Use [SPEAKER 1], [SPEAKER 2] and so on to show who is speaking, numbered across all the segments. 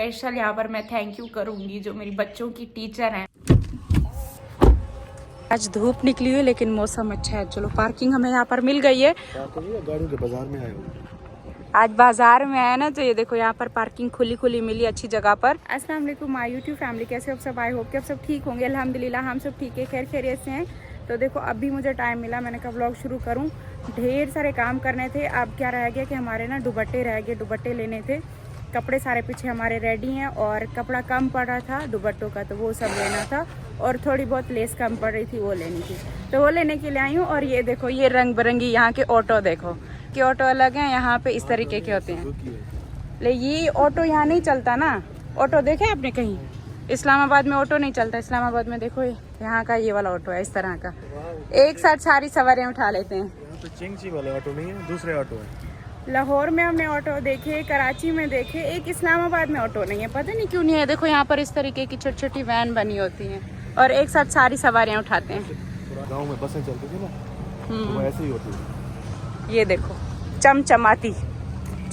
[SPEAKER 1] Special यहाँ पर मैं थैंक यू करूँगी जो मेरी बच्चों की टीचर हैं। आज धूप निकली हुई लेकिन मौसम अच्छा है। चलो पार्किंग हमें यहाँ पर मिल गई है।
[SPEAKER 2] गाड़ियों के बाजार में आए हो।
[SPEAKER 1] आज बाजार में आया ना तो ये देखो यहाँ पर पार्किंग खुली मिली अच्छी जगह पर। अस्सलाम वालेकुम माय यूट्यूब फैमिली, कैसे हो सब? आई होप कि आप सब ठीक होंगे। अल्हम्दुलिल्लाह हम सब ठीक है, खैर खैरियत से हैं। तो देखो अभी मुझे टाइम मिला, मैंने कहा व्लॉग शुरू करूँ। ढेर सारे काम करने थे। अब क्या रह गया कि हमारे ना दुपट्टे रह गए, दुपट्टे लेने थे। कपड़े सारे पीछे हमारे रेडी हैं और कपड़ा कम पड़ रहा था दुपट्टों का, तो वो सब लेना था। और थोड़ी बहुत लेस कम पड़ रही थी, वो लेनी थी, तो वो लेने के लिए आई हूँ। और ये देखो ये रंग बिरंगी यहाँ के ऑटो देखो कि ऑटो अलग हैं, यहाँ पे इस तरीके के होते हैं। ले ये ऑटो यहाँ नहीं चलता ना। ऑटो देखे आपने कहीं? इस्लामाबाद में ऑटो नहीं चलता। इस्लामाबाद में देखो यहाँ का ये वाला ऑटो है इस तरह का, एक साथ सारी सवारियाँ उठा लेते हैं।
[SPEAKER 2] तो चिंगची वाले ऑटो नहीं है, दूसरे ऑटो है।
[SPEAKER 1] लाहौर में हमने ऑटो देखे, कराची में देखे, एक इस्लामाबाद में ऑटो नहीं है, पता नहीं क्यों नहीं है। देखो यहाँ पर इस तरीके की छोटी छोटी वैन बनी होती हैं और एक साथ सारी सवारियाँ उठाते हैं।
[SPEAKER 2] गांव में बसें चलती थी ना, तो वो ऐसे ही होती है।
[SPEAKER 1] ये देखो चमचमाती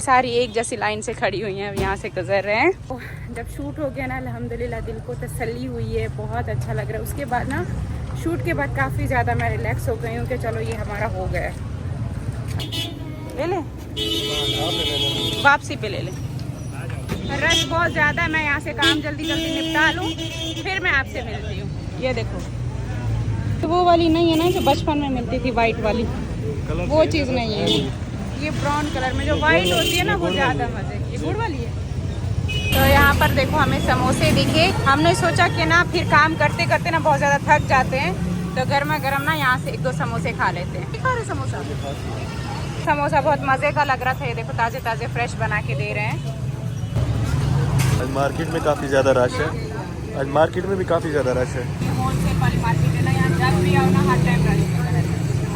[SPEAKER 1] सारी एक जैसी लाइन से खड़ी हुई हैं, यहाँ से गुजर रहे हैं। जब शूट हो गया ना अल्हम्दुलिल्लाह दिल को तसल्ली हुई है, बहुत अच्छा लग रहा है। उसके बाद ना शूट के बाद काफ़ी ज़्यादा मैं रिलैक्स हो गई हूँ कि चलो ये हमारा हो गया। ले ले वापसी पे ले ले। रश बहुत ज़्यादा है, मैं यहाँ से काम जल्दी जल्दी निपटा लूँ फिर मैं आपसे मिलती हूँ। ये देखो तो वो वाली नहीं है ना जो बचपन में मिलती थी, वाइट वाली, वो चीज़ नहीं है। ये ब्राउन कलर में जो वाइट होती है ना वो ज़्यादा मज़े। ये गुड़ वाली है। तो यहाँ पर देखो हमें समोसे दिखे। हमने सोचा कि ना फिर काम करते करते ना बहुत ज़्यादा थक जाते हैं, तो गर्मा गर्म ना यहाँ से एक दो समोसे खा लेते हैं। खा रहे समोसा, समोसा बहुत मज़े का लग रहा था। ये देखो ताज़े ताज़े फ्रेश बना के दे रहे हैं।
[SPEAKER 2] आज मार्केट में काफ़ी ज़्यादा रश है। आज मार्केट में भी काफ़ी ज़्यादा रश है।
[SPEAKER 1] होलसेल वाली मार्केट है ना, यहाँ जब भी आओ ना हर टाइम रश है।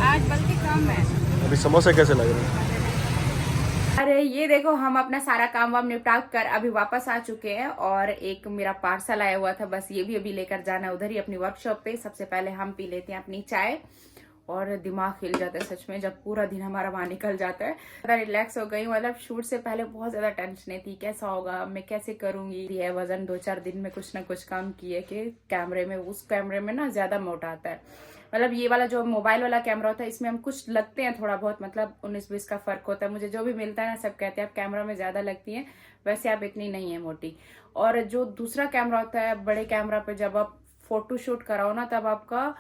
[SPEAKER 1] आज बल्कि कम है।
[SPEAKER 2] अभी समोसे कैसे लग रहे हैं?
[SPEAKER 1] अरे ये देखो हम अपना सारा काम वाम निपटा कर अभी वापस आ चुके हैं और एक मेरा पार्सल आया हुआ था, बस ये भी अभी लेकर जाना है उधर ही अपनी वर्कशॉप पे। सबसे पहले हम पी लेते हैं अपनी चाय और दिमाग हिल जाता है सच में जब पूरा दिन हमारा वहां निकल जाता है। ज़्यादा रिलैक्स हो गई, मतलब शूट से पहले बहुत ज्यादा टेंशन थी, कैसा होगा, मैं कैसे करूंगी। ये वजन 2-4 दिन में कुछ ना कुछ काम किए कि कैमरे में, उस कैमरे में ना ज्यादा मोटा आता है। मतलब ये वाला जो मोबाइल वाला कैमरा होता है इसमें हम कुछ लगते हैं थोड़ा बहुत, मतलब 19-20 का फर्क होता है। मुझे जो भी मिलता है ना सब कहते हैं आप कैमरा में ज्यादा लगती हैं, वैसे आप इतनी नहीं है मोटी। और जो दूसरा कैमरा होता है बड़े कैमरा पे जब आप फोटो शूट कराओ ना तब आपका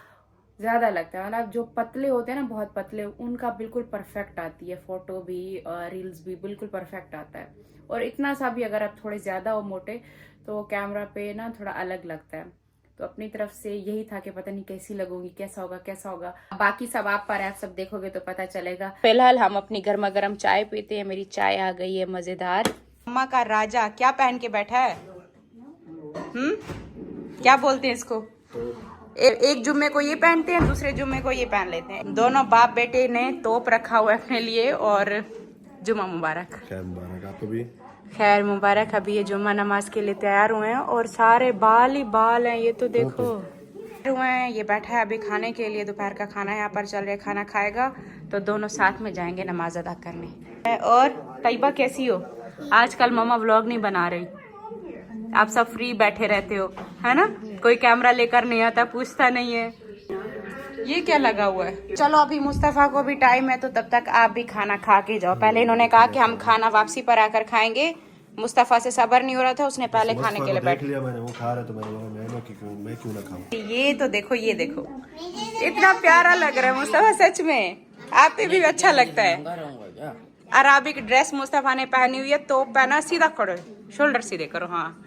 [SPEAKER 1] ज्यादा लगता है। मतलब जो पतले होते हैं ना बहुत पतले, उनका बिल्कुल परफेक्ट आती है फोटो भी और रील्स भी बिल्कुल परफेक्ट आता है। और इतना सा भी अगर आप थोड़े ज्यादा हो मोटे तो कैमरा पे ना थोड़ा अलग लगता है। तो अपनी तरफ से यही था कि पता नहीं कैसी लगूंगी, कैसा होगा कैसा होगा। बाकी सब आप पर आप सब देखोगे तो पता चलेगा। फिलहाल हम अपनी गर्मा गर्म चाय पीते हैं। मेरी चाय आ गई है मजेदार। अम्मा का राजा क्या पहन के बैठा है? क्या बोलते हैं इसको? एक जुम्मे को ये पहनते हैं, दूसरे जुम्मे को ये पहन लेते हैं। दोनों बाप बेटे ने तोप रखा हुआ है अपने लिए। और जुम्मा मुबारक।
[SPEAKER 2] खैर मुबारक आपको भी।
[SPEAKER 1] खैर मुबारक। अभी ये जुम्मा नमाज के लिए तैयार हुए हैं और सारे बाल ही बाल हैं, ये तो देखो हुए हैं। ये बैठा है अभी खाने के लिए, दोपहर का खाना यहाँ पर चल रहा है, खाना खाएगा तो दोनों साथ में जाएंगे नमाज अदा करने। और तैयबा कैसी हो? आजकल मम्मा व्लॉग नहीं बना रही, आप सब फ्री बैठे रहते हो है ना, कोई कैमरा लेकर नहीं आता, पूछता नहीं है। ये क्या लगा हुआ है? चलो अभी मुस्तफा को भी टाइम है तो तब तक आप भी खाना खा के जाओ। पहले इन्होंने कहा कि हम खाना वापसी पर आकर खाएंगे, मुस्तफा से सब्र नहीं हो रहा था, उसने पहले खाने के लिए बैठ
[SPEAKER 2] लिया। मैंने वो खा रहा तो मैं क्यों ना खाऊं।
[SPEAKER 1] ये तो देखो, ये देखो इतना प्यारा लग रहा है मुस्तफा, सच में आप पे भी अच्छा लगता है। अराबिक ड्रेस मुस्तफा ने पहनी हुई है, तो पहना, सीधा करो, शोल्डर सीधे करो। हाँ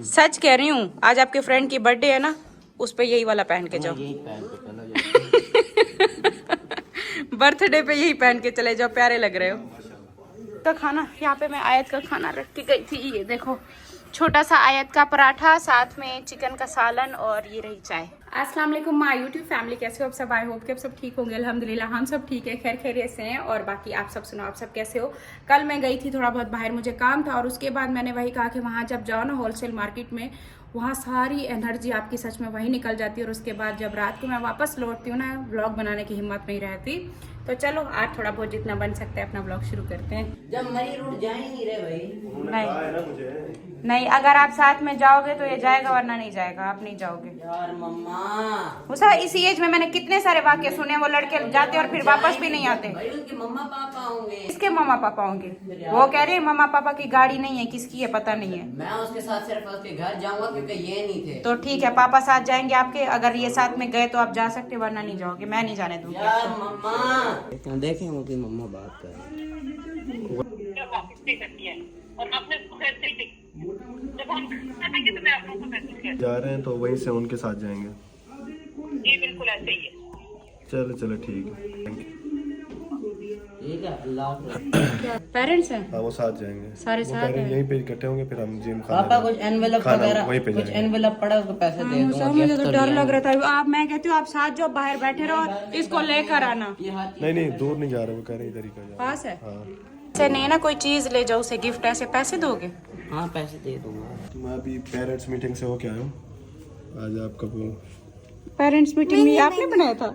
[SPEAKER 1] सच कह रही हूँ, आज आपके फ्रेंड की बर्थडे है ना, उस पे यही वाला पहन के जाओ। बर्थडे पे यही पहन के चले जाओ, प्यारे लग रहे हो। तो खाना यहाँ पे मैं आयत का खाना रख के गई थी, ये देखो छोटा सा आयत का पराठा, साथ में चिकन का सालन और ये रही चाय। अस्सलाम वालेकुम माय यूट्यूब फैमिली, कैसे हो आप सब? आई होप कि आप सब ठीक होंगे। अल्हम्दुलिल्लाह हम सब ठीक है, खैर खैरियत से हैं। और बाकी आप सब सुनाओ, आप सब कैसे हो? कल मैं गई थी थोड़ा बहुत बाहर, मुझे काम था, और उसके बाद मैंने वही कहा कि वहाँ जब जाओ ना होलसेल मार्केट में, वहाँ सारी एनर्जी आपकी सच में वहीं निकल जाती है। और उसके बाद जब रात को मैं वापस लौटती हूँ ना, व्लॉग बनाने की हिम्मत नहीं रहती। तो चलो आज थोड़ा बहुत जितना बन सकता है अपना व्लॉग शुरू करते हैं।
[SPEAKER 3] जब मरी रूट जा ही नहीं रहे भाई।
[SPEAKER 1] नहीं, अगर आप साथ में जाओगे तो ये जाएगा, वरना नहीं जाएगा। आप नहीं जाओगे
[SPEAKER 3] यार मम्मा,
[SPEAKER 1] उसा। इसी एज में मैंने कितने सारे वाक्य सुने, वो लड़के जाते और फिर वापस भी नहीं आते।
[SPEAKER 3] भाई उनके मम्मा पापा होंगे।
[SPEAKER 1] किसके मम्मा पापा होंगे? वो कह रहे हैं मम्मा पापा की गाड़ी नहीं है, किसकी है पता नहीं है।
[SPEAKER 3] मैं उसके साथ सिर्फ उसके घर जाऊंगा क्योंकि ये नहीं थे।
[SPEAKER 1] तो ठीक है, पापा साथ जाएंगे आपके। अगर ये साथ में गए तो आप जा सकते, वरना नहीं जाओगे। मैं नहीं जाने दूंगी
[SPEAKER 3] यार
[SPEAKER 1] आपको।
[SPEAKER 3] मम्मा देखें उनकी मम्मा बात कर रही है।
[SPEAKER 2] जा रहे हैं तो वहीं से उनके साथ जाएंगे।
[SPEAKER 4] जी बिल्कुल ऐसे ही है।
[SPEAKER 2] चलो चलो ठीक है, थैंक यू।
[SPEAKER 3] ठीक है, अल्लाह हाफ़िज़।
[SPEAKER 1] पेरेंट्स हैं
[SPEAKER 2] हाँ वो साथ जाएंगे,
[SPEAKER 1] सारे
[SPEAKER 2] वो
[SPEAKER 1] साथ
[SPEAKER 2] कह रहे हैं
[SPEAKER 1] हैं।
[SPEAKER 2] यहीं पे इकट्ठे होंगे, फिर हम जिम खाना
[SPEAKER 3] पापा कुछ एनवेलप
[SPEAKER 2] खाना
[SPEAKER 3] वगैरह
[SPEAKER 2] वहीं पे
[SPEAKER 3] कुछ
[SPEAKER 2] जाएंगे।
[SPEAKER 3] एनवेलप पड़ा उसको पैसे दे दूंगा।
[SPEAKER 1] मुझे तो डर लग रहा था। आप, मैं कहती हूँ आप साथ जाओ, बाहर बैठे रहो, इसको लेकर आना।
[SPEAKER 2] नहीं नहीं, दूर नहीं जा रहे, वो कह रहे हैं इधर ही का जा।
[SPEAKER 1] पास है
[SPEAKER 2] हाँ
[SPEAKER 1] ऐसे नहीं ना, कोई चीज ले जाओ उसे गिफ्ट, ऐसे पैसे दोगे?
[SPEAKER 3] हाँ पैसे दे दूंगा।
[SPEAKER 2] तो मैं अभी पेरेंट्स मीटिंग से होके आया हूँ। आज आपका वो
[SPEAKER 1] पेरेंट्स मीटिंग में आपने बनाया था?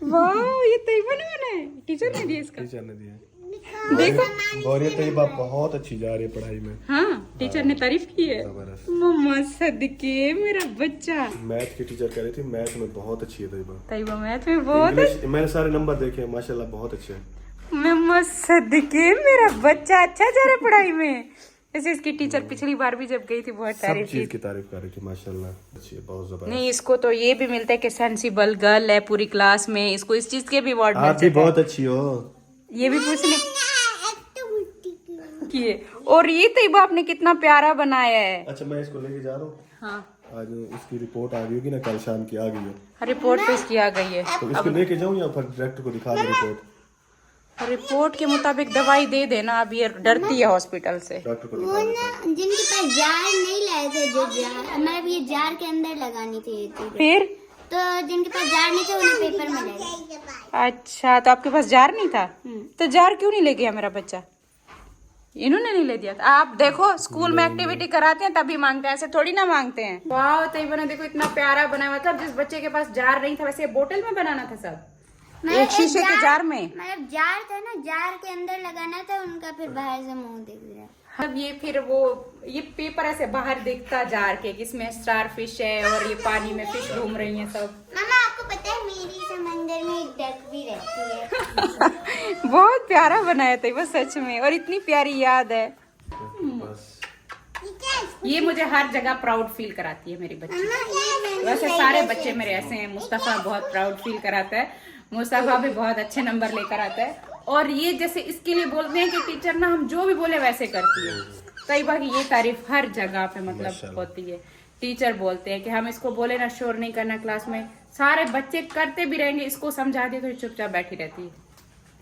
[SPEAKER 1] वाह, ये तैयबा ने बनाया, टीचर ने दिया इसका।
[SPEAKER 2] टीचर ने दिया।
[SPEAKER 1] देखो
[SPEAKER 2] गौरी तैयबा बहुत अच्छी जा रही है पढ़ाई में।
[SPEAKER 1] हाँ, टीचर ने तारीफ की है।
[SPEAKER 2] जबरदस्त।
[SPEAKER 1] मम्मा सदके मेरा बच्चा।
[SPEAKER 2] मैथ की टीचर कह रही थी मैथ में बहुत अच्छी है तैयबा।
[SPEAKER 1] तैयबा मैथ में बहुत
[SPEAKER 2] इंग्लिश मैंने सारे नंबर देखे, माशाल्लाह बहुत अच्छे हैं।
[SPEAKER 1] मम्मा सदके मेरा बच्चा अच्छा जा रहा है पढ़ाई में। जैसे इसकी टीचर पिछली बार भी जब गई थी बहुत
[SPEAKER 2] सब
[SPEAKER 1] तारीफ
[SPEAKER 2] चीज
[SPEAKER 1] की।
[SPEAKER 2] की तारीफ कर रही थी, माशाल्लाह अच्छी है, बहुत जबरदस्त।
[SPEAKER 1] नहीं, इसको तो ये भी मिलता है कि सेंसिबल गर्ल है पूरी क्लास में, इसको इस चीज के भी अवार्ड मिल
[SPEAKER 2] आप भी
[SPEAKER 1] जाता है।
[SPEAKER 2] बहुत अच्छी हो।
[SPEAKER 1] ये भी पूछ ले किए। और ये तैयबा आपने कितना प्यारा बनाया है।
[SPEAKER 2] अच्छा मैं इसको लेके जा रहा हूँ।
[SPEAKER 1] हाँ,
[SPEAKER 2] आज इसकी रिपोर्ट आ गई होगी ना, कल शाम की आ गई है,
[SPEAKER 1] रिपोर्ट पेश किया गई है।
[SPEAKER 2] तो इसको लेके जाऊँ या फिर डायरेक्टर को दिखा दे रिपोर्ट?
[SPEAKER 1] रिपोर्ट के मुताबिक दवाई दे देना, अब ये डरती है हॉस्पिटल से।
[SPEAKER 2] डॉक्टर को
[SPEAKER 5] वो
[SPEAKER 2] दिखा देते हैं।
[SPEAKER 5] ना जिनके पास जार नहीं लाए थे, जो जार मतलब ये जार के अंदर लगानी थी ये चीज़ें।
[SPEAKER 1] फिर
[SPEAKER 5] तो जिनके पास जार नहीं थे उन्हें पेपर में ले गए।
[SPEAKER 1] अच्छा, तो आपके पास जार नहीं था? तो जार क्यों नहीं ले गया मेरा बच्चा? इन्होंने नहीं ले दिया था? आप देखो स्कूल में एक्टिविटी कराते हैं तभी मांगते हैं, ऐसे थोड़ी ना मांगते हैं। वाह तैयबा ने देखो इतना प्यारा बनाया हुआ था। जिस बच्चे के पास जार नहीं था, वैसे बोतल में बनाना था सब, एक शीशे के जार में।
[SPEAKER 5] मतलब जार था ना, जार के अंदर लगाना था उनका, फिर बाहर से मुंह दिख रहा है।
[SPEAKER 1] अब ये फिर वो ये पेपर ऐसे बाहर दिखता जार के, किसमें स्टार फिश है और ये पानी में फिश घूम रही हैं सब।
[SPEAKER 5] मामा आपको पता है मेरी समंदर में एक डक भी रहती है।
[SPEAKER 1] बहुत प्यारा बनाया था वो सच में, और इतनी प्यारी याद है।
[SPEAKER 2] बस
[SPEAKER 1] ये मुझे हर जगह प्राउड फील कराती है मेरी बच्ची।
[SPEAKER 5] मामा
[SPEAKER 1] वैसे सारे बच्चे मेरे ऐसे हैं। मुस्तफा बहुत प्राउड फील कराता है, मुस्तफा भी बहुत अच्छे नंबर लेकर आता है। और ये जैसे इसके लिए बोलते हैं कि टीचर ना हम जो भी बोले वैसे करती है। तैयबा की ये तारीफ हर जगह पे मतलब होती है। टीचर बोलते हैं कि हम इसको बोले ना शोर नहीं करना क्लास में, सारे बच्चे करते भी रहेंगे, इसको समझा दे तो चुपचाप बैठी रहती है।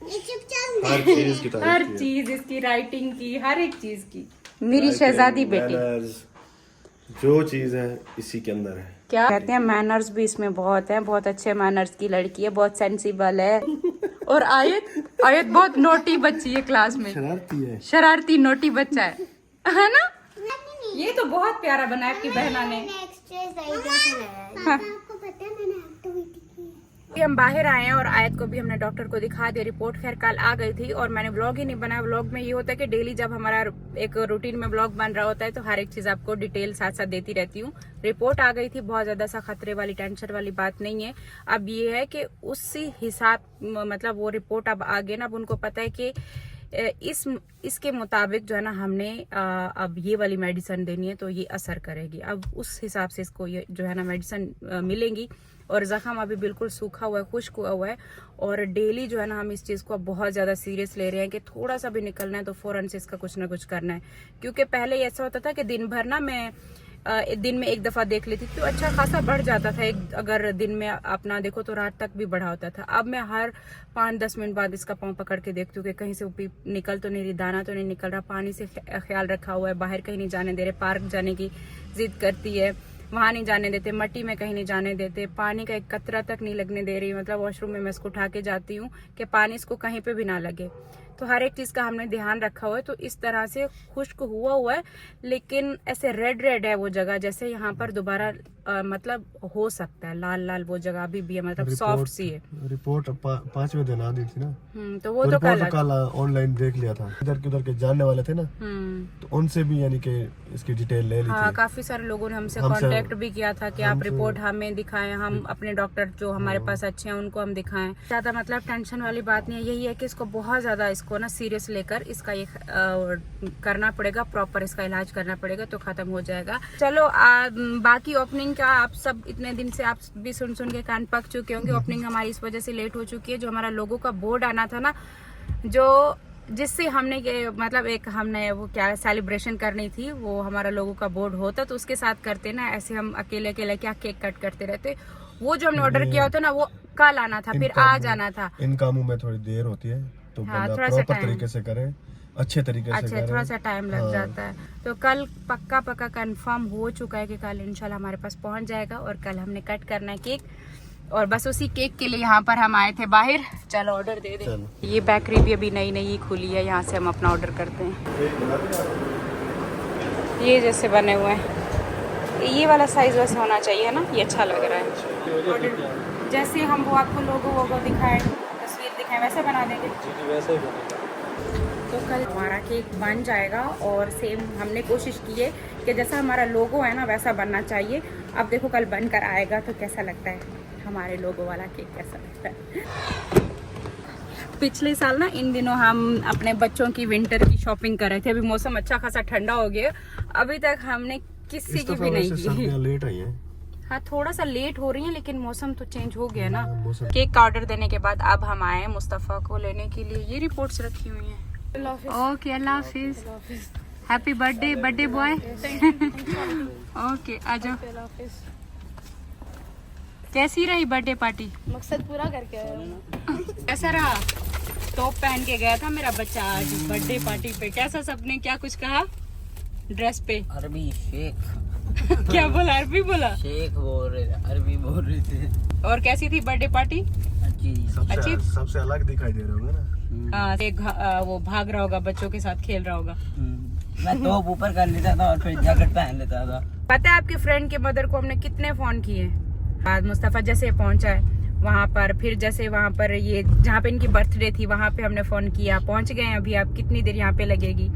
[SPEAKER 5] ये चुपचाप
[SPEAKER 2] हर चीज की तारीफ
[SPEAKER 1] हर
[SPEAKER 2] की है।
[SPEAKER 1] चीज, इसकी राइटिंग की, हर एक चीज की। मेरी शहजादी बेटी।
[SPEAKER 2] Manners, जो चीज है इसी के अंदर है।
[SPEAKER 1] क्या कहते हैं, मैनर्स भी इसमें बहुत है। बहुत अच्छे मैनर्स की लड़की है, बहुत सेंसिबल है। और आयत बहुत नोटी बच्ची है क्लास में,
[SPEAKER 2] शरारती है।
[SPEAKER 1] शरारती नोटी बच्चा है ना? ये तो बहुत प्यारा बनाया आपकी बहना ने।
[SPEAKER 5] एक्स्ट्रा साइड से लगाया। आपको पता है मैंने एक्टिविटी की है।
[SPEAKER 1] अभी हम बाहर आए हैं और आयत को भी हमने डॉक्टर को दिखा दिया। रिपोर्ट खैर कल आ गई थी और मैंने व्लॉग ही नहीं बनाया। व्लॉग में ये होता है कि डेली जब हमारा एक रूटीन में व्लॉग बन रहा होता है तो हर एक चीज आपको डिटेल साथ साथ देती रहती हूँ। रिपोर्ट आ गई थी, बहुत ज्यादा सा खतरे वाली टेंशन वाली बात नहीं है। अब ये है कि उसी हिसाब मतलब वो रिपोर्ट अब आ गई ना, अब उनको पता है कि इसके मुताबिक जो है ना हमने अब ये वाली मेडिसिन देनी है तो ये असर करेगी। अब उस हिसाब से इसको ये जो है ना मेडिसिन मिलेंगी। और जख्म अभी बिल्कुल सूखा हुआ है, खुश्क हुआ है। और डेली जो है ना हम इस चीज़ को अब बहुत ज़्यादा सीरियस ले रहे हैं कि थोड़ा सा भी निकलना है तो फ़ौरन से इसका कुछ ना कुछ करना है। क्योंकि पहले ऐसा होता था कि दिन भर ना मैं दिन में एक दफ़ा देख लेती तो अच्छा खासा बढ़ जाता था। अगर दिन में अपना देखो तो रात तक भी बढ़ा होता था। अब मैं हर 5-10 मिनट बाद इसका पाँव पकड़ के देखती हूँ कि कहीं से वो निकल तो नहीं रही, दाना तो नहीं निकल रहा। पानी से ख्याल रखा हुआ है, बाहर कहीं नहीं जाने दे रहे, पार्क जाने की जिद करती है। वहां नहीं जाने देते, मट्टी में कहीं नहीं जाने देते, पानी का एक कतरा तक नहीं लगने दे रही। मतलब वॉशरूम में मैं इसको उठा के जाती हूँ कि पानी इसको कहीं पे भी ना लगे। तो हर एक चीज का हमने ध्यान रखा हुआ है। तो इस तरह से खुश्क हुआ है, लेकिन ऐसे रेड है वो जगह, जैसे यहाँ पर दोबारा मतलब हो सकता है लाल वो जगह अभी भी है, मतलब सॉफ्ट सी है।
[SPEAKER 2] रिपोर्ट 5वें दिन आ दी थी ना,
[SPEAKER 1] तो वो तो
[SPEAKER 2] कल ऑनलाइन देख लिया था। इधर के जानने वाले थे ना, तो उनसे भी यानी कि इसकी डिटेल ले ली थी।
[SPEAKER 1] काफी सारे लोगों ने हमसे कांटेक्ट भी किया था कि आप रिपोर्ट हमें दिखाएं, हम अपने डॉक्टर जो हमारे पास अच्छे हैं उनको हम दिखाएं। ज्यादा मतलब टेंशन वाली बात नहीं है, यही है कि इसको बहुत ज्यादा इसको ना सीरियस लेकर इसका ये करना पड़ेगा, प्रॉपर इसका इलाज करना पड़ेगा, तो खत्म हो जाएगा। चलो बाकी ओपनिंग का आप सब इतने दिन से आप भी सुन के कान पक चुके होंगे। ओपनिंग हमारी इस वजह से लेट हो चुकी है, जो हमारा लोगों का बोर्ड आना था ना, जो जिससे हमने मतलब एक हमने वो क्या सेलिब्रेशन करनी थी, वो हमारा लोगों का बोर्ड होता तो उसके साथ करते ना, ऐसे हम अकेले क्या केक कट करते रहते। वो जो हमने ऑर्डर किया होता ना, वो कल आना था, फिर आज आना था।
[SPEAKER 2] इन कामों में थोड़ी देर होती है, तो
[SPEAKER 1] थोड़ा सा
[SPEAKER 2] तरीके से करें, अच्छे तरीके से करें।
[SPEAKER 1] थोड़ा सा टाइम लग जाता है। तो कल पक्का कंफर्म हो चुका है कि कल इंशाल्लाह हमारे पास पहुंच जाएगा, और कल हमने कट करना है केक, और बस उसी केक के लिए यहाँ पर हम आए थे बाहर। चलो ऑर्डर दे दे। ये बेकरी भी अभी नई खुली है, यहाँ से हम अपना ऑर्डर करते हैं। ये जैसे बने हुए हैं, ये वाला साइज वैसे होना चाहिए ना, ये अच्छा लग रहा है। ऑर्डर जैसे हम वो आपको लोगो दिखाएं, तस्वीर दिखाएं, वैसे बना देंगे।
[SPEAKER 2] वैसे ही बनेगा।
[SPEAKER 1] तो कल हमारा केक बन जाएगा, और सेम हमने कोशिश की है कि जैसा हमारा लोगो है ना वैसा बनना चाहिए। अब देखो कल बनकर आएगा तो कैसा लगता है, हमारे लोगो वाला केक कैसा लगता है। पिछले साल ना इन दिनों हम अपने बच्चों की विंटर की शॉपिंग कर रहे थे। अभी मौसम अच्छा खासा ठंडा हो गया, अभी तक हमने किसी की भी नहीं की।
[SPEAKER 2] लेट आई है।
[SPEAKER 1] हाँ, थोड़ा सा लेट हो रही है, लेकिन मौसम तो चेंज हो गया ना। केक का ऑर्डर देने के बाद अब हम आए मुस्तफ़ा को लेने के लिए। ये रिपोर्ट्स रखी हुई हैं। ओके, अल्लाह हाफिज, हैप्पी बर्थडे बॉय। ओके, आ जाओ। कैसी रही बर्थडे पार्टी?
[SPEAKER 6] मकसद पूरा करके आया हूँ।
[SPEAKER 1] कैसा रहा? टॉप पहन के गया था मेरा बच्चा आज बर्थडे पार्टी पे। कैसा सबने क्या कुछ कहा ड्रेस पे?
[SPEAKER 3] अरबी शेख।
[SPEAKER 1] क्या बोला? अरबी बोला?
[SPEAKER 3] शेख बोल रहे थे, अरबी बोल रहे थे।
[SPEAKER 1] और कैसी थी बर्थडे पार्टी?
[SPEAKER 3] अच्छी।
[SPEAKER 2] सबसे अलग दिखाई दे रहा होगा ना।
[SPEAKER 1] हाँ, वो भाग रहा होगा, बच्चों के साथ खेल रहा होगा।
[SPEAKER 3] मैं टॉप ऊपर कर लेता था और फिर जैकेट पहन लेता था।
[SPEAKER 1] पता है आपके फ्रेंड के मदर को हमने कितने फोन किए। आज मुस्तफ़ा जैसे पहुंचा है वहाँ पर, फिर जैसे वहाँ पर ये जहाँ पे इनकी बर्थडे थी वहाँ पे हमने फोन किया, पहुंच गए अभी, आप कितनी देर यहाँ पे लगेगी।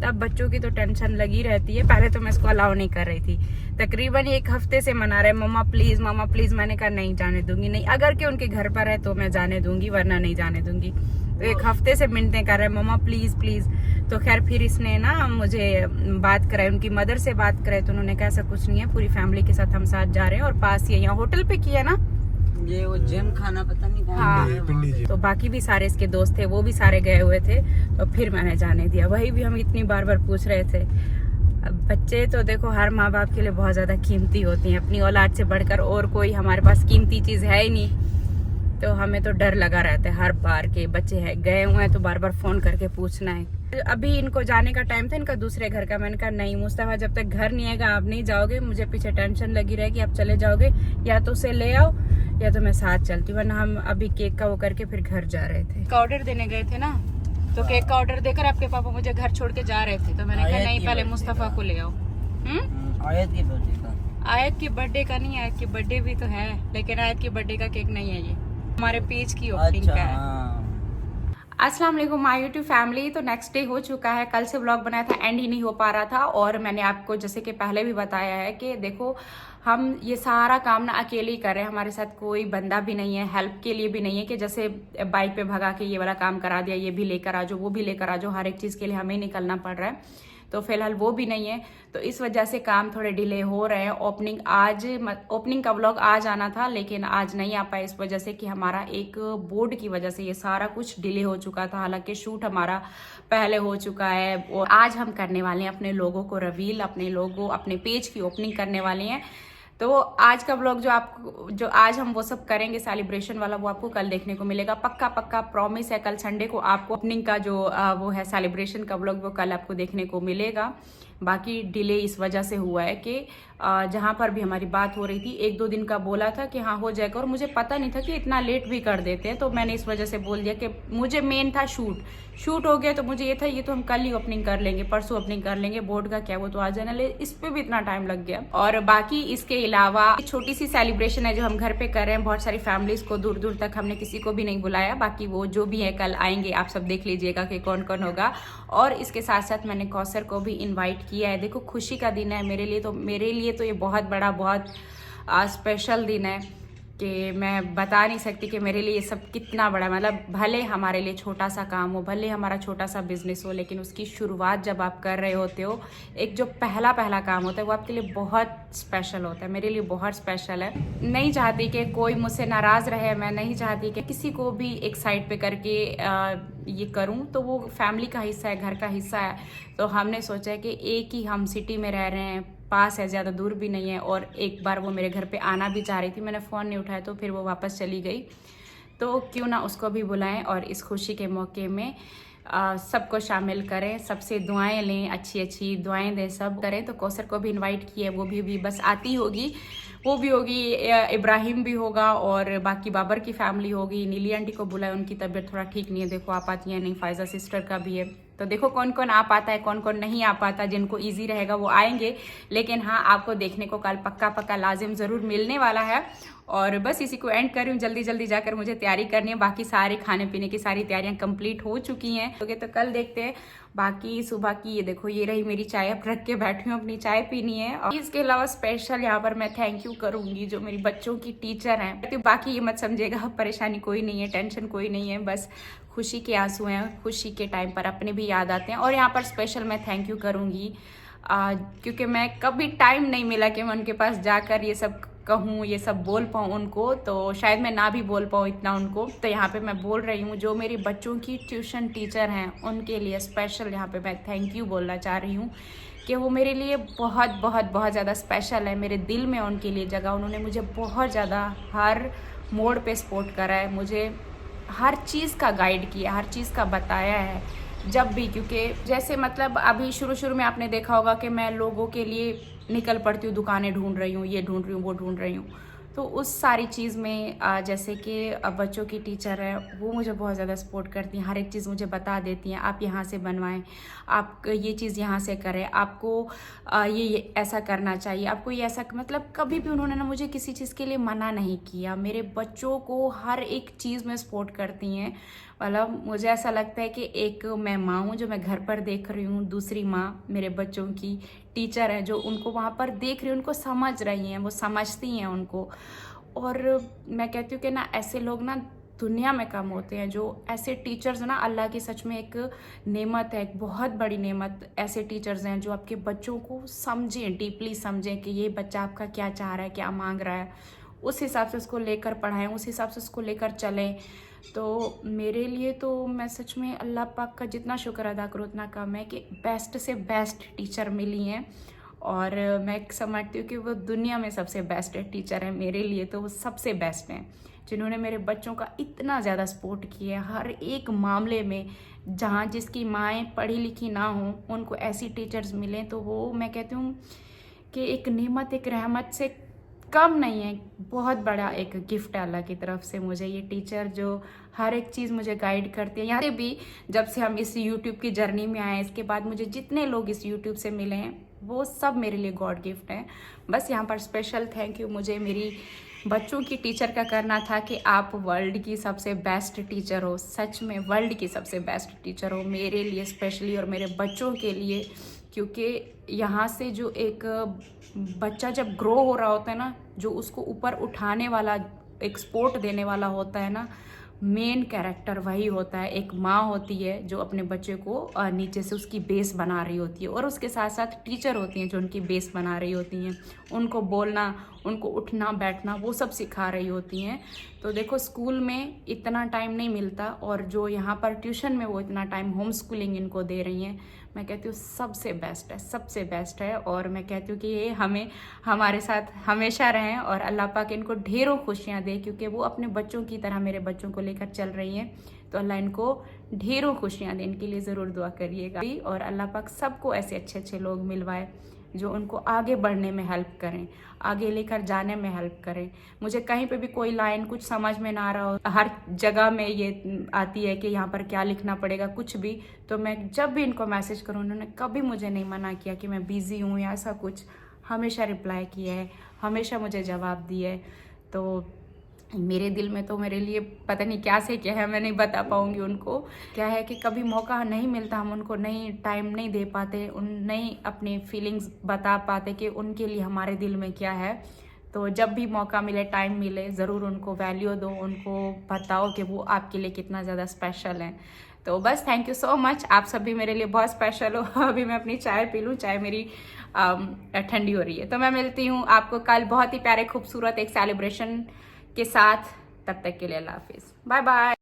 [SPEAKER 1] तब बच्चों की तो टेंशन लगी रहती है। पहले तो मैं इसको अलाउ नहीं कर रही थी, तकरीबन 1 हफ्ते से मना रहे, मम्मा प्लीज। मैंने कहा नहीं जाने दूंगी, नहीं अगर के उनके घर पर है तो मैं जाने दूंगी, वरना नहीं जाने दूंगी। तो 1 हफ्ते से मिन्नतें कर रहे हैं, मम्मा प्लीज। तो खैर फिर इसने ना मुझे बात कराई, उनकी मदर से बात कराई, तो उन्होंने कहा ऐसा कुछ नहीं है, पूरी फैमिली के साथ हम साथ जा रहे हैं, और पास ही है, यहाँ होटल पे किया ना
[SPEAKER 3] ये वो जिम खाना पता नहीं कौन।
[SPEAKER 1] हाँ, तो बाकी भी सारे इसके दोस्त थे, वो भी सारे गए हुए थे, तो फिर मैंने जाने दिया। वही भी हम इतनी बार पूछ रहे थे। अब बच्चे तो देखो हर माँ बाप के लिए बहुत ज्यादा कीमती होती हैं, अपनी औलाद से बढ़कर और कोई हमारे पास कीमती चीज है ही नहीं। तो हमें तो डर लगा रहता है हर बार के बच्चे हैं गए हुए हैं तो बार बार फोन करके पूछना है। अभी इनको जाने का टाइम था इनका दूसरे घर का, मैंने कहा नहीं मुस्तफा जब तक घर नहीं आएगा आप नहीं जाओगे, मुझे पीछे टेंशन लगी रहेगी, आप चले जाओगे, या तो उसे ले आओ या तो मैं साथ चलती हूँ। वरना हम अभी केक का वो करके फिर घर जा रहे थे, ऑर्डर देने गए थे ना, तो केक का ऑर्डर देकर आपके पापा मुझे घर छोड़ के जा रहे थे, तो मैंने कहा नहीं पहले मुस्तफा को ले आओ।
[SPEAKER 3] आयत की बर्थडे का,
[SPEAKER 1] आयत की बर्थडे का नहीं, आयत की बर्थडे भी तो है, लेकिन आयत की बर्थडे का केक नहीं है, ये हमारे पेज की ओपनिंग का है। अस्सलाम वालेकुम माय यूट्यूब फैमिली। तो नेक्स्ट डे हो चुका है, कल से व्लॉग बनाया था, एंड ही नहीं हो पा रहा था, और मैंने आपको जैसे कि पहले भी बताया है कि देखो हम ये सारा काम ना अकेले ही कर रहे हैं, हमारे साथ कोई बंदा भी नहीं है, हेल्प के लिए भी नहीं है कि जैसे बाइक पे भगा के ये वाला काम करा दिया, ये भी लेकर आ जाओ, वो भी लेकर आ जाओ, हर एक चीज़ के लिए हमें ही निकलना पड़ रहा है। तो फिलहाल वो भी नहीं है, तो इस वजह से काम थोड़े डिले हो रहे हैं। ओपनिंग का व्लॉग आज आना था, लेकिन आज नहीं आ पाया, इस वजह से कि हमारा एक बोर्ड की वजह से ये सारा कुछ डिले हो चुका था। हालांकि शूट हमारा पहले हो चुका है, और आज हम करने वाले हैं अपने लोगों को रिवील, अपने पेज की ओपनिंग करने वाले हैं। तो आज का व्लॉग जो आज हम वो सब करेंगे सेलिब्रेशन वाला, वो आपको कल देखने को मिलेगा, पक्का प्रॉमिस है। कल संडे को आपको ओपनिंग का जो वो है सेलिब्रेशन का व्लॉग, वो कल आपको देखने को मिलेगा। बाकी डिले इस वजह से हुआ है कि जहाँ पर भी हमारी बात हो रही थी 1-2 दिन का बोला था कि हाँ हो जाएगा, और मुझे पता नहीं था कि इतना लेट भी कर देते हैं। तो मैंने इस वजह से बोल दिया कि मुझे मेन था शूट हो गया, तो मुझे ये था ये तो हम कल ही ओपनिंग कर लेंगे, परसों ओपनिंग कर लेंगे, बोर्ड का क्या वो तो आ जाना, ले इस पे भी इतना टाइम लग गया। और बाकी इसके अलावा छोटी सी सेलिब्रेशन है जो हम घर पे कर रहे हैं, बहुत सारी फैमिलीज को दूर दूर तक हमने किसी को भी नहीं बुलाया, बाकी वो जो भी है कल आएंगे, आप सब देख लीजिएगा कि कौन कौन होगा। और इसके साथ साथ मैंने कौसर को भी इन्वाइट किया है। देखो खुशी का दिन है मेरे लिए तो ये बहुत बड़ा बहुत स्पेशल दिन है कि मैं बता नहीं सकती कि मेरे लिए ये सब कितना बड़ा, मतलब भले हमारे लिए छोटा सा काम हो, भले हमारा छोटा सा बिजनेस हो, लेकिन उसकी शुरुआत जब आप कर रहे होते हो, एक जो पहला काम होता है वो आपके लिए बहुत स्पेशल होता है। मेरे लिए बहुत स्पेशल है। नहीं चाहती कि कोई मुझसे नाराज़ रहे, मैं नहीं चाहती कि किसी को भी एक साइड पे करके ये करूं, तो वो फैमिली का हिस्सा है, घर का हिस्सा है। तो हमने सोचा है कि एक ही हम सिटी में रह रहे हैं, पास है, ज़्यादा दूर भी नहीं है, और एक बार वो मेरे घर पे आना भी चाह रही थी, मैंने फ़ोन नहीं उठाया तो फिर वो वापस चली गई, तो क्यों ना उसको भी बुलाएं और इस खुशी के मौके में सबको शामिल करें, सबसे दुआएं लें, अच्छी अच्छी दुआएं दें, सब करें। तो कौसर को भी इनवाइट किया है, वो भी बस आती होगी, वो भी होगी, इब्राहिम भी होगा और बाकी बाबर की फैमिली होगी। नीली आंटी को बुलाए, उनकी तबीयत थोड़ा ठीक नहीं है, देखो आ पाती है नहीं, फायजा सिस्टर का भी है। तो देखो कौन कौन आ पाता है, कौन कौन नहीं आ पाता, जिनको इजी रहेगा वो आएंगे। लेकिन हाँ, आपको देखने को कल पक्का लाजिम ज़रूर मिलने वाला है। और बस इसी को एंड कर रही हूँ, जल्दी जल्दी जाकर मुझे तैयारी करनी है। बाकी सारे खाने पीने की सारी तैयारियां कंप्लीट हो चुकी हैं, तो कल देखते हैं। बाकी सुबह की ये देखो, ये रही मेरी चाय, अब रख के बैठी हूँ, अपनी चाय पीनी है। और इसके अलावा स्पेशल यहाँ पर मैं थैंक यू करूंगी जो मेरी बच्चों की टीचर हैं। तो बाकी ये मत समझिएगा, परेशानी कोई नहीं है, टेंशन कोई नहीं है, बस खुशी के आंसू हैं। खुशी के टाइम पर अपने भी याद आते हैं। और यहाँ पर स्पेशल मैं थैंक यू करूंगी क्योंकि मैं कभी टाइम नहीं मिला कि मैं उनके पास जाकर ये सब कहूँ, ये सब बोल पाऊँ उनको, तो शायद मैं ना भी बोल पाऊँ इतना उनको। तो यहाँ पे मैं बोल रही हूँ, जो मेरी बच्चों की ट्यूशन टीचर हैं उनके लिए स्पेशल यहाँ पे मैं थैंक यू बोलना चाह रही हूँ कि वो मेरे लिए बहुत बहुत बहुत ज़्यादा स्पेशल है। मेरे दिल में उनके लिए जगह, उन्होंने मुझे बहुत ज़्यादा हर मोड़ पे सपोर्ट करा है, मुझे हर चीज़ का गाइड किया, हर चीज़ का बताया है जब भी। क्योंकि जैसे मतलब अभी शुरू में आपने देखा होगा कि मैं लोगों के लिए निकल पड़ती हूँ, दुकानें ढूंढ रही हूँ, ये ढूंढ रही हूँ, वो ढूंढ रही हूँ। तो उस सारी चीज़ में जैसे कि बच्चों की टीचर है, वो मुझे बहुत ज़्यादा सपोर्ट करती हैं, हर एक चीज़ मुझे बता देती हैं, आप यहाँ से बनवाएं, आप ये चीज़ यहाँ से करें, आपको ये ऐसा करना चाहिए, आपको ये ऐसा, मतलब कभी भी उन्होंने ना मुझे किसी चीज़ के लिए मना नहीं किया। मेरे बच्चों को हर एक चीज़ में सपोर्ट करती हैं। मतलब मुझे ऐसा लगता है कि एक मैं माँ हूँ जो मैं घर पर देख रही हूँ, दूसरी माँ मेरे बच्चों की टीचर है जो उनको वहाँ पर देख रही है, उनको समझ रही हैं, वो समझती हैं उनको। और मैं कहती हूँ कि ना ऐसे लोग ना दुनिया में कम होते हैं, जो ऐसे टीचर्स ना अल्लाह की सच में एक नेमत है, एक बहुत बड़ी नेमत। ऐसे टीचर्स हैं जो आपके बच्चों को समझें, डीपली समझें कि ये बच्चा आपका क्या चाह रहा है, क्या मांग रहा है, उस हिसाब से उसको लेकर पढ़ाएं, उस हिसाब से उसको लेकर चलें। तो मेरे लिए तो मैं सच में अल्लाह पाक का जितना शुक्र अदा करूँ उतना कम है कि बेस्ट से बेस्ट टीचर मिली हैं। और मैं समझती हूँ कि वो दुनिया में सबसे बेस्ट टीचर है मेरे लिए, तो वो सबसे बेस्ट हैं जिन्होंने मेरे बच्चों का इतना ज़्यादा सपोर्ट किया है हर एक मामले में। जहाँ जिसकी माएँ पढ़ी लिखी ना हों, उनको ऐसी टीचर्स मिलें, तो वो मैं कहती हूँ कि एक नेमत, एक रहमत से कम नहीं है, बहुत बड़ा एक गिफ्ट है अल्लाह की तरफ से मुझे ये टीचर, जो हर एक चीज़ मुझे गाइड करती है। यहाँ से भी जब से हम इस यूट्यूब की जर्नी में आए, इसके बाद मुझे जितने लोग इस यूट्यूब से मिले हैं वो सब मेरे लिए गॉड गिफ्ट हैं। बस यहाँ पर स्पेशल थैंक यू मुझे मेरी बच्चों की टीचर का करना था कि आप वर्ल्ड की सबसे बेस्ट टीचर हो, सच में वर्ल्ड की सबसे बेस्ट टीचर हो मेरे लिए स्पेशली और मेरे बच्चों के लिए। क्योंकि यहाँ से जो एक बच्चा जब ग्रो हो रहा होता है ना, जो उसको ऊपर उठाने वाला, एक सपोर्ट देने वाला होता है ना, मेन कैरेक्टर वही होता है। एक माँ होती है जो अपने बच्चे को नीचे से उसकी बेस बना रही होती है, और उसके साथ साथ टीचर होती हैं जो उनकी बेस बना रही होती हैं, उनको बोलना, उनको उठना बैठना वो सब सिखा रही होती हैं। तो देखो स्कूल में इतना टाइम नहीं मिलता, और जो यहाँ पर ट्यूशन में वो इतना टाइम होम स्कूलिंग इनको दे रही हैं। मैं कहती हूँ सबसे बेस्ट है, सबसे बेस्ट है। और मैं कहती हूँ कि ये हमारे साथ हमेशा रहें और अल्लाह पाक इनको ढेरों खुशियाँ दे, क्योंकि वो अपने बच्चों की तरह मेरे बच्चों को लेकर चल रही हैं। तो अल्लाह इनको ढेरों खुशियाँ दें, इनके लिए ज़रूर दुआ करिएगा। और अल्लाह पाक सबको ऐसे अच्छे अच्छे लोग मिलवाए जो उनको आगे बढ़ने में हेल्प करें, आगे लेकर जाने में हेल्प करें। मुझे कहीं पे भी कोई लाइन कुछ समझ में ना आ रहा हो, हर जगह में ये आती है कि यहाँ पर क्या लिखना पड़ेगा, कुछ भी, तो मैं जब भी इनको मैसेज करूँ, उन्होंने कभी मुझे नहीं मना किया कि मैं बिज़ी हूँ या ऐसा कुछ, हमेशा रिप्लाई किया है, हमेशा मुझे जवाब दिया है। तो मेरे दिल में तो मेरे लिए पता नहीं क्या से क्या है, मैं नहीं बता पाऊँगी उनको। क्या है कि कभी मौका नहीं मिलता, हम उनको नहीं टाइम नहीं दे पाते, नहीं अपनी फीलिंग्स बता पाते कि उनके लिए हमारे दिल में क्या है। तो जब भी मौका मिले, टाइम मिले, ज़रूर उनको वैल्यू दो, उनको बताओ कि वो आपके लिए कितना ज़्यादा स्पेशल है। तो बस थैंक यू सो मच, आप सब भी मेरे लिए बहुत स्पेशल हो। अभी मैं अपनी चाय पी लूँ, चाय मेरी ठंडी हो रही है। तो मैं मिलती हूँ आपको कल बहुत ही प्यारे खूबसूरत एक सेलिब्रेशन के साथ। तब तक के लिए अल्लाह हाफिज़, बाय बाय।